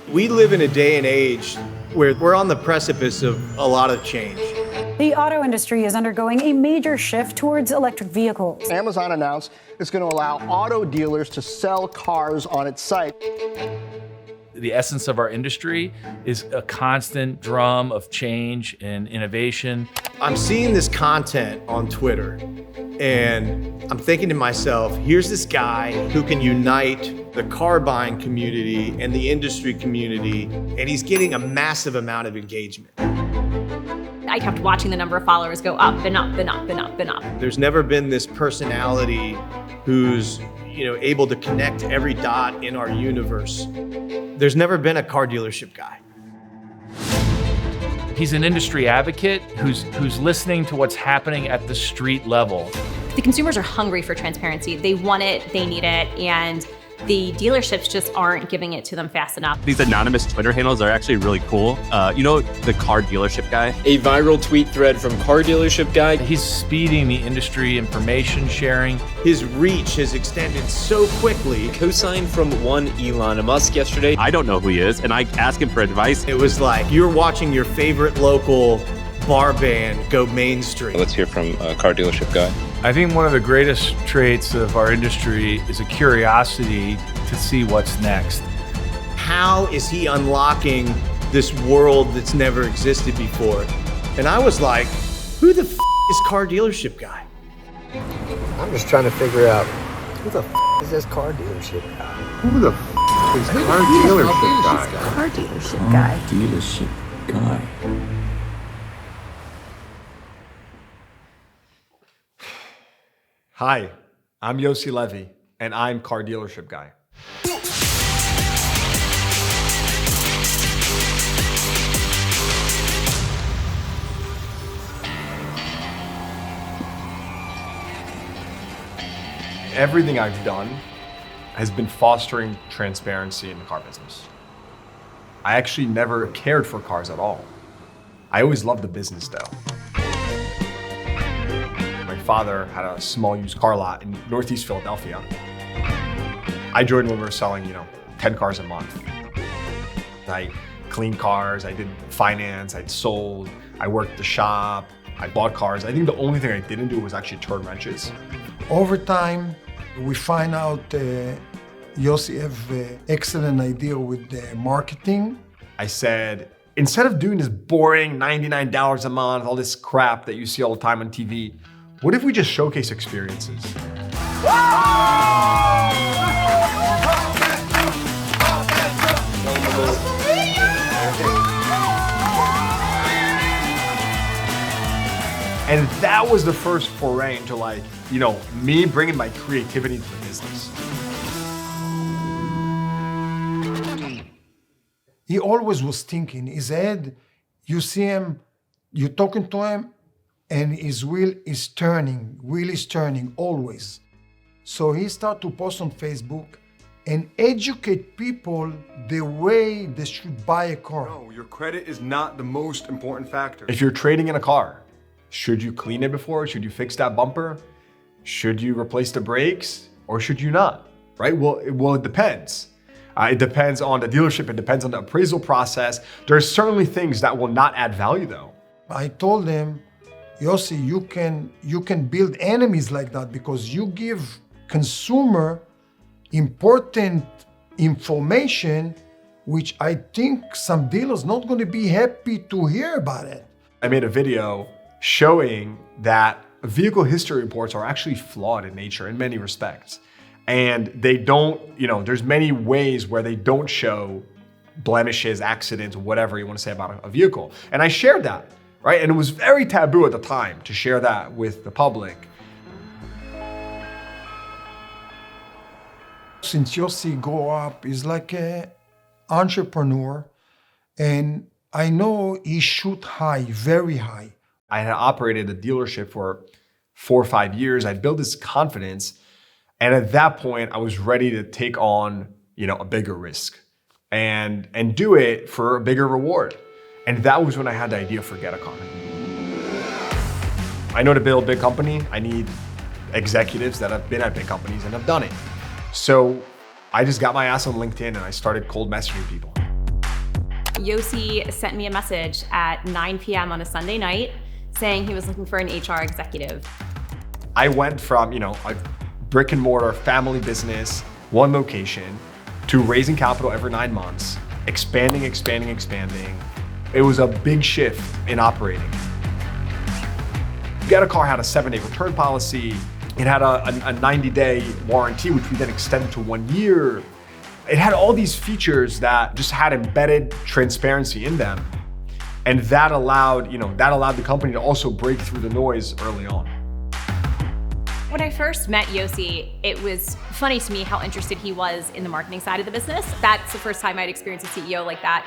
We live in a day and age where we're on the precipice of a lot of change. The auto industry is undergoing a major shift towards electric vehicles. Amazon announced it's going to allow auto dealers to sell cars on its site. The essence of our industry is a constant drum of change and innovation. I'm seeing this content on Twitter and I'm thinking to myself, here's this guy who can unite the car buying community and the industry community, and he's getting a massive amount of engagement. I kept watching the number of followers go up and up and up and up and up. There's never been this personality who's able to connect every dot in our universe. There's never been a car dealership guy. He's an industry advocate who's listening to what's happening at the street level. The consumers are hungry for transparency. They want it, they need it, and the dealerships just aren't giving it to them fast enough. These anonymous Twitter handles are actually really cool. The car dealership guy. A viral tweet thread from car dealership guy. He's speeding the industry information sharing. His reach has extended so quickly. Co-signed from one Elon Musk yesterday. I don't know who he is, and I ask him for advice. It was like you're watching your favorite local bar band go mainstream. Let's hear from a car dealership guy. I think one of the greatest traits of our industry is a curiosity to see what's next. How is he unlocking this world that's never existed before? And I was like, who the is car dealership guy? I'm just trying to figure out, who the is this car dealership guy? Who the is car dealership guy? Car dealership guy. Dealership guy. Hi, I'm Yosi Levy, and I'm car dealership guy. Everything I've done has been fostering transparency in the car business. I actually never cared for cars at all. I always loved the business though. My father had a small used car lot in Northeast Philadelphia. I joined when we were selling, 10 cars a month. I cleaned cars, I did finance, I sold, I worked the shop, I bought cars. I think the only thing I didn't do was actually turn wrenches. Over time, we find out Yosi have an excellent idea with the marketing. I said, instead of doing this boring $99 a month, all this crap that you see all the time on TV, what if we just showcase experiences? And that was the first foray into me bringing my creativity to the business. He always was thinking, his head, you see him, you're talking to him, and his wheel is turning always. So he started to post on Facebook and educate people the way they should buy a car. No, your credit is not the most important factor. If you're trading in a car, should you clean it before? Should you fix that bumper? Should you replace the brakes or should you not? Right? Well, it depends. It depends on the dealership. It depends on the appraisal process. There's certainly things that will not add value though. I told him, Yosi, you can build enemies like that because you give consumer important information, which I think some dealers not going to be happy to hear about it. I made a video showing that vehicle history reports are actually flawed in nature in many respects. And they don't, there's many ways where they don't show blemishes, accidents, whatever you want to say about a vehicle. And I shared that. Right? And it was very taboo at the time to share that with the public. Since Yosi grew up, he's like an entrepreneur, and I know he shoot high, very high. I had operated a dealership for 4 or 5 years. I built this confidence, and at that point, I was ready to take on, a bigger risk and do it for a bigger reward. And that was when I had the idea for Get a Car. I know to build a big company, I need executives that have been at big companies and have done it. So I just got my ass on LinkedIn and I started cold messaging people. Yosi sent me a message at 9 p.m. on a Sunday night saying he was looking for an HR executive. I went from, a brick and mortar family business, one location, to raising capital every 9 months, expanding. It was a big shift in operating. Getteo had a 7-day return policy. It had a 90-day warranty, which we then extended to 1 year. It had all these features that just had embedded transparency in them. And that allowed the company to also break through the noise early on. When I first met Yosi, it was funny to me how interested he was in the marketing side of the business. That's the first time I'd experienced a CEO like that.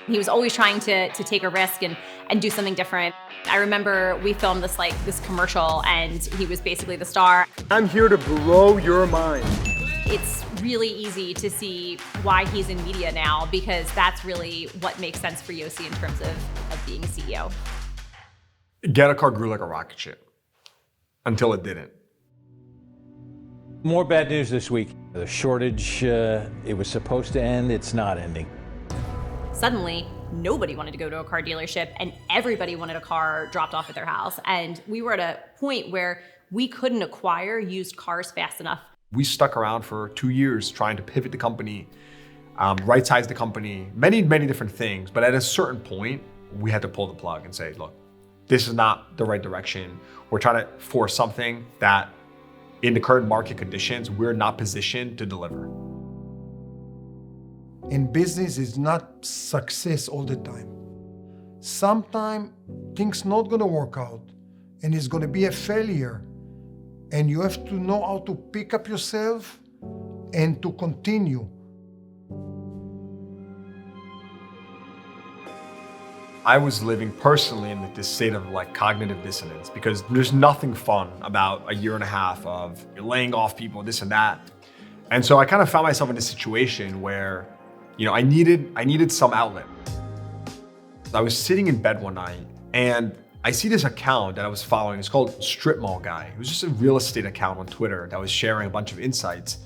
He was always trying to take a risk and do something different. I remember we filmed this commercial and he was basically the star. I'm here to blow your mind. It's really easy to see why he's in media now, because that's really what makes sense for Yosi in terms of being a CEO. Getteo grew like a rocket ship until it didn't. More bad news this week. The shortage, it was supposed to end, it's not ending. Suddenly, nobody wanted to go to a car dealership and everybody wanted a car dropped off at their house. And we were at a point where we couldn't acquire used cars fast enough. We stuck around for 2 years trying to pivot the company, right-size the company, many different things. But at a certain point, we had to pull the plug and say, look, this is not the right direction. We're trying to force something that in the current market conditions, we're not positioned to deliver. In business, it's not success all the time. Sometimes things not gonna work out and it's gonna be a failure. And you have to know how to pick up yourself and to continue. I was living personally in this state of cognitive dissonance because there's nothing fun about a 1.5 years of laying off people, this and that. And so I kind of found myself in a situation where, I needed some outlet. I was sitting in bed one night and I see this account that I was following. It's called Strip Mall Guy. It was just a real estate account on Twitter that was sharing a bunch of insights.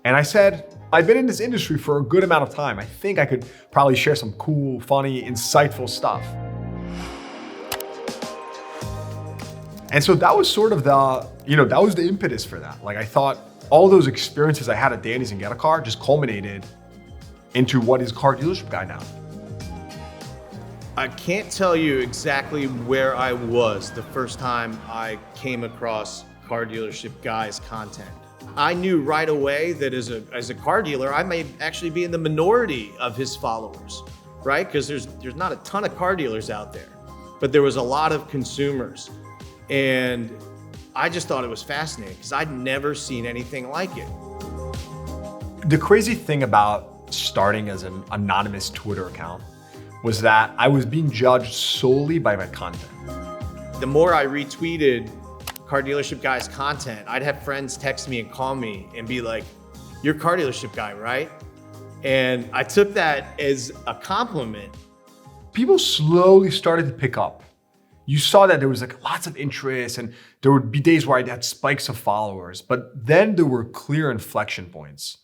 And I said, I've been in this industry for a good amount of time. I think I could probably share some cool, funny, insightful stuff. And so that was sort of that was the impetus for that. I thought all those experiences I had at Danny's and Getteo just culminated into what is Car Dealership Guy now. I can't tell you exactly where I was the first time I came across Car Dealership Guy's content. I knew right away that as a car dealer, I may actually be in the minority of his followers, right? Because there's not a ton of car dealers out there, but there was a lot of consumers. And I just thought it was fascinating because I'd never seen anything like it. The crazy thing about starting as an anonymous Twitter account was that I was being judged solely by my content. The more I retweeted Car Dealership Guy's content, I'd have friends text me and call me and be like, "You're Car Dealership Guy, right?" And I took that as a compliment. People slowly started to pick up. You saw that there was lots of interest and there would be days where I had spikes of followers, but then there were clear inflection points.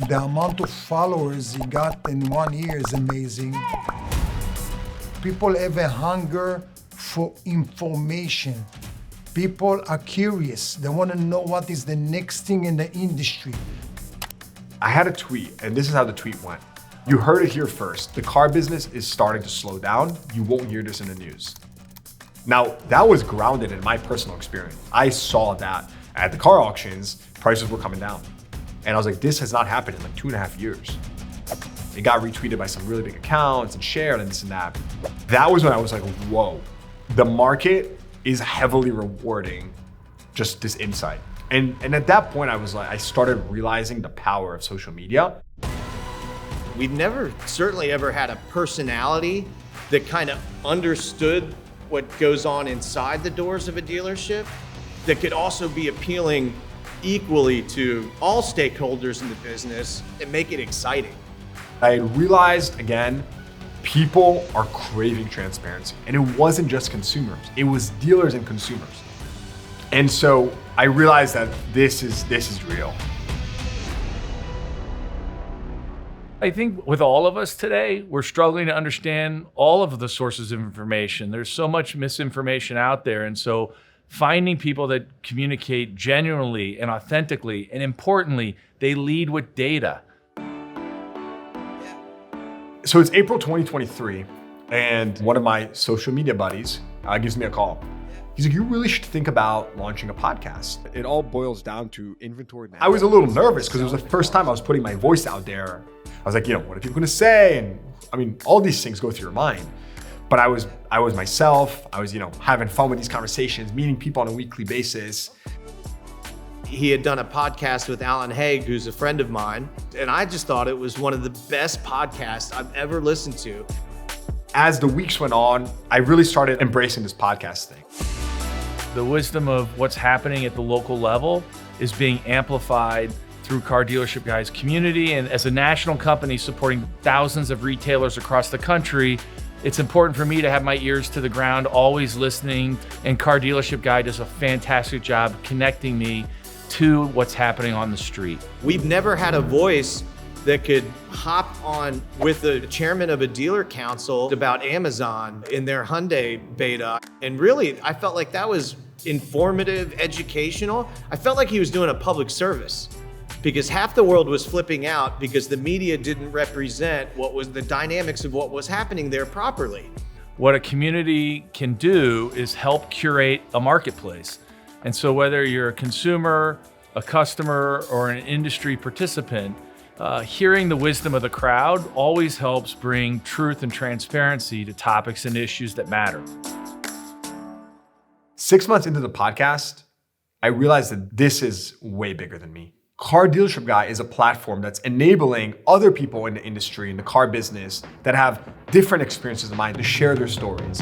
The amount of followers he got in 1 year is amazing. People have a hunger for information. People are curious. They want to know what is the next thing in the industry. I had a tweet, and this is how the tweet went. You heard it here first. The car business is starting to slow down. You won't hear this in the news. Now, that was grounded in my personal experience. I saw that at the car auctions, prices were coming down. And I was like, this has not happened in 2.5 years. It got retweeted by some really big accounts and shared and this and that. That was when I was like, whoa, the market is heavily rewarding just this insight. And at that point, I started realizing the power of social media. We've never certainly ever had a personality that kind of understood what goes on inside the doors of a dealership that could also be appealing equally to all stakeholders in the business and make it exciting. I realized again, people are craving transparency, and it wasn't just consumers, it was dealers and consumers. And so I realized that this is real. I think with all of us today, we're struggling to understand all of the sources of information. There's so much misinformation out there. And so finding people that communicate genuinely and authentically, and importantly, they lead with data. So it's April 2023, and one of my social media buddies gives me a call. He's like, you really should think about launching a podcast. It all boils down to inventory management. I was a little nervous because it was the first time I was putting my voice out there. I was like, what are people gonna say? And I mean, all these things go through your mind. But I was myself. I was, having fun with these conversations, meeting people on a weekly basis. He had done a podcast with Alan Haig, who's a friend of mine, and I just thought it was one of the best podcasts I've ever listened to. As the weeks went on, I really started embracing this podcast thing. The wisdom of what's happening at the local level is being amplified through Car Dealership Guy's community. And as a national company supporting thousands of retailers across the country, it's important for me to have my ears to the ground, always listening. And Car Dealership Guy does a fantastic job connecting me to what's happening on the street. We've never had a voice that could hop on with the chairman of a dealer council about Amazon in their Hyundai beta. And really, I felt like that was informative, educational. I felt like he was doing a public service because half the world was flipping out because the media didn't represent what was the dynamics of what was happening there properly. What a community can do is help curate a marketplace. And so whether you're a consumer, a customer, or an industry participant, hearing the wisdom of the crowd always helps bring truth and transparency to topics and issues that matter. 6 months into the podcast, I realized that this is way bigger than me. Car Dealership Guy is a platform that's enabling other people in the industry, in the car business, that have different experiences than mine to share their stories.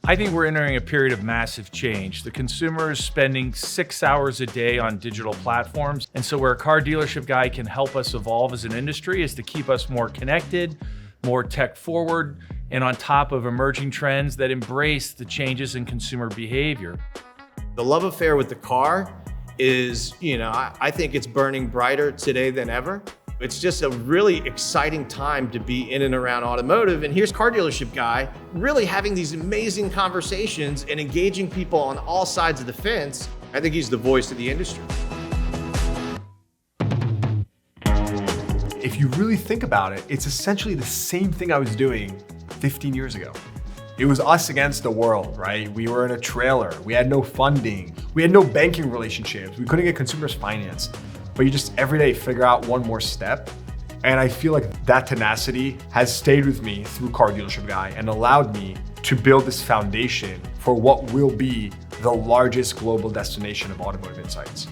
I think we're entering a period of massive change. The consumer is spending 6 hours a day on digital platforms. And so where a Car Dealership Guy can help us evolve as an industry is to keep us more connected, more tech forward, and on top of emerging trends that embrace the changes in consumer behavior. The love affair with the car is, I think it's burning brighter today than ever. It's just a really exciting time to be in and around automotive. And here's Car Dealership Guy really having these amazing conversations and engaging people on all sides of the fence. I think he's the voice of the industry. If you really think about it, it's essentially the same thing I was doing 15 years ago. It was us against the world, right? We were in a trailer. We had no funding. We had no banking relationships. We couldn't get consumers financed. But you just every day figure out one more step. And I feel like that tenacity has stayed with me through Car Dealership Guy and allowed me to build this foundation for what will be the largest global destination of automotive insights.